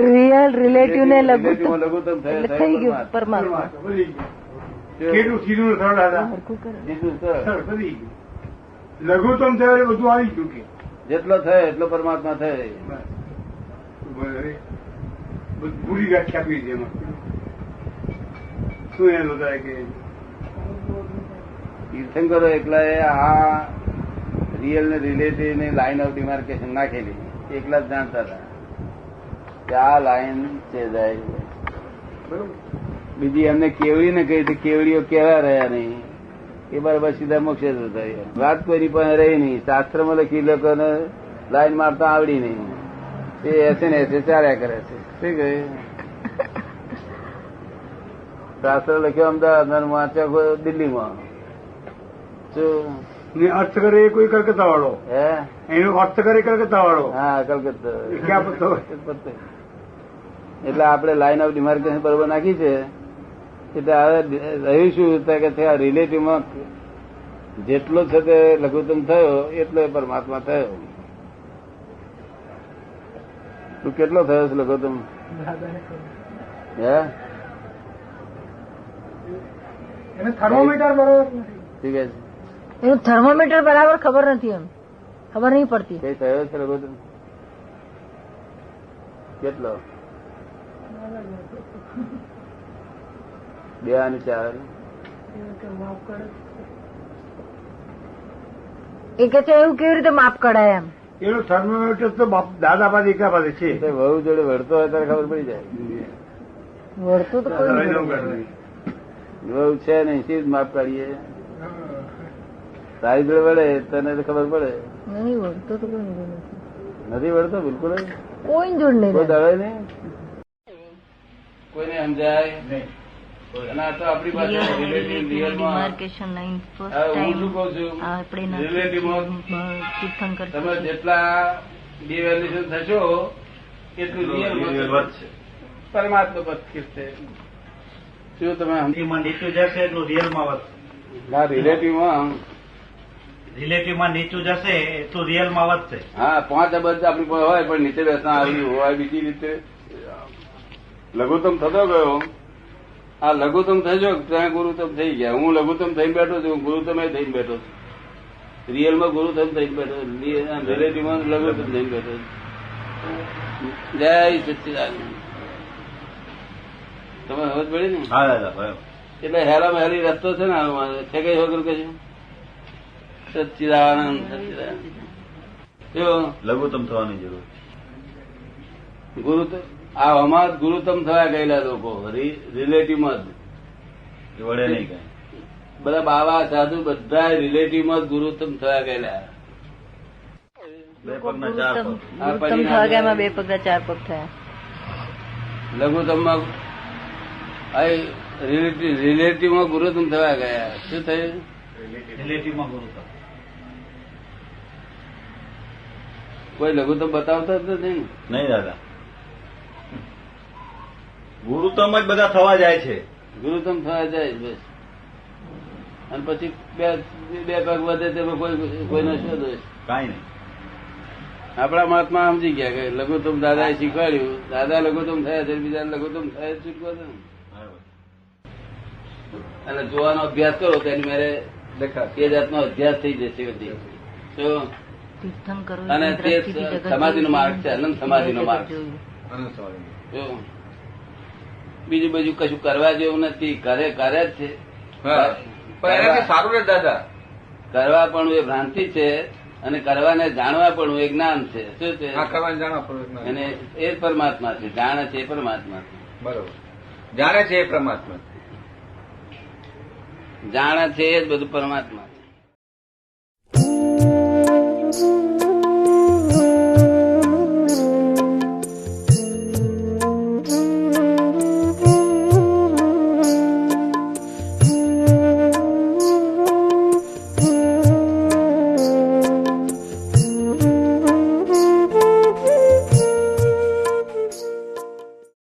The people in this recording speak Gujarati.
રિયલ રિલેટિવ ને લઘુત્તમ લઘુત્તમ થઈ ગયું પરમાત્મા. કેટલું સીધું સરળ હતા, લઘુત્તમ થયો એટલે બધું આવી ગયું કે જેટલો થયો એટલો પરમાત્મા થયો. પૂરી વ્યાખ્યા આપી છે એમાં. શું એનો થાય કે તીર્થંકરો એકલા આ રિયલ ને રિલેટિવ ની લાઈન ઓફ ડિમાર્કેશન નાખેલી એકલા જ જાણતા હતા કે આ લાઈન છે જાય. બીજી એમને કેવડી ને કહી કેવડીઓ કેવા રહ્યા નહીં એ બરાબર સીધા મોક્ષે જ હતા. વાત કોઈની પણ રહી નહીં. શાસ્ત્રમાં લખી લોકોને લાઈન મારતા આવડી નહીં. એ એસે ને એસે ચાલ્યા કરે છે. શું કહ્યું? શાસ્ત્ર લખ્યો અમદાવાદ વાંચ્યા દિલ્હીમાં. શું અર્થ કરે એ કોઈ કલકત્તા વાળો, હે એનો અર્થ કરે કલકત્તા વાળો. હા કલકત્તા. ક્યાં પત્તો એટલે આપણે લાઈન ઓફ ડિમાર્કેશન બરોબર નાખી છે. એટલે હવે રહ્યું શું કે રિલેટિવમાં જેટલો છે તે લઘુત્તમ થયો એટલો પરમાત્મા થયો. તું કેટલો થયો છે લઘુત્તમ? હે થર્મોમીટર બરોબર ઠીક છે. એનું થર્મોમીટર બરાબર ખબર નથી, એમ ખબર નહીં પડતી. કઈ થયો છે લઘુત્તમ કેટલો? 2 અને 4. એ કે છે એવું કેવી રીતે માપ કઢાય એમ? એનું થર્મોમીટર તો દાદા પાસે એકા પાસે છે. વહુ જોડે વળતો હોય ત્યારે ખબર પડી જાય. વળતું તો કોઈ વહુ છે નહીં શી માપ કાઢીએ? તારી જોડે વળે તને તો ખબર પડે. નહીં વળતો તો કોઈ નથી વળતો બિલકુલ કોઈ જોડ નહીં. કોઈ દળે નહીં, કોઈને સમજાય નહીં. અને આ તો આપણી પાસે ડિમાર્કેશન લાઈન ફર્સ્ટ હું ટાઈમ શું કઉ છું આપણે રિલેટિવમાં તીર્થંકર તમે જેટલા ડિવેલ્યુશન થશો એટલું રિયલ વધશે. પરમાત્મા પદ છે. શું તમે નીચું જશે એટલું રિયલમાં વધશે. ના રિલેટિવમાં રિલેટિવમાં નીચું જશે એટલું રિયલમાં વધશે. હા 5 અબજ આપણી પાસે હોય પણ નીચે બેસના આવી હોય. બીજી રીતે લઘુત્તમ થતો ગયો. આ લઘુત્તમ થજો ત્યાં ગુરુત્તમ થઈ ગયા. હું લઘુત્તમ થઈને બેઠો છું, ગુરુત્તમ થઈને બેઠો છું. રિયલમાં ગુરુત્તમ થઈને બેઠો, રિલેટિવમાં લઘુત્તમ થઈને બેઠો. જય સચ્ચિદાનંદ. તમે સમજ પડી ને? હા દાદા. એટલે હેરામાં હેરી રસ્તો છે ને છે કઈ વગર કશું. સચ્ચિદાનંદ સચ્ચિદાનંદ જો લઘુત્તમ થવાની જરૂર. ગુરુત્તમ આ અમાર ગુરુત્તમ થવા ગયેલા લોકો રિલેટિવમાં જ વળે નહીં કઈ. બધા બાવા સાધુ બધા રિલેટિવમાં જ ગુરુત્તમ થવા ગયેલા. 2 પગના 4 પગ. ગુરુત્તમ થવા ગયા 2 પગના 4 પગ થયા. લઘુત્તમમાં રિલેટિવમાં ગુરુત્તમ થવા ગયા. શું થયું? રિલેટિવમાં ગુરુત્તમ. કોઈ લઘુત્તમ બતાવતા જ નથી ને. નહીં દાદા, ગુરુત્તમ જ બધા થવા જાય છે. ગુરુત્તમ થવા જાય બસ. અને પછી બે પગ વધે તેમાં કોઈનો શું દોષ? કાંઈ નહીં. આપણા મહાત્મા સમજી ગયા કે લઘુત્તમ દાદાએ શીખવાડ્યું. દાદા લઘુત્તમ થયા છે, બીજા લઘુત્તમ થયા છૂટકો છે. અને જોવાનો અભ્યાસ કરો તેની મેરે એ જાતનો અભ્યાસ થઈ જશે બધી. અને તે સમાધિનો માર્ગ છે, અનંત સમાધિનો માર્ગ. બીજું બધું કશું કરવા જેવું નથી. કરે જ છે સારું ને દાદા. કરવા પણ એ ભ્રાંતિ છે અને કરવાને જાણવા પણ એ જ્ઞાન છે. શું છે? અને એ પરમાત્મા છે. જાણે છે એ પરમાત્મા છે. બરોબર. જાણે છે એ પરમાત્મા. જાણે છે એ જ બધું પરમાત્મા છે.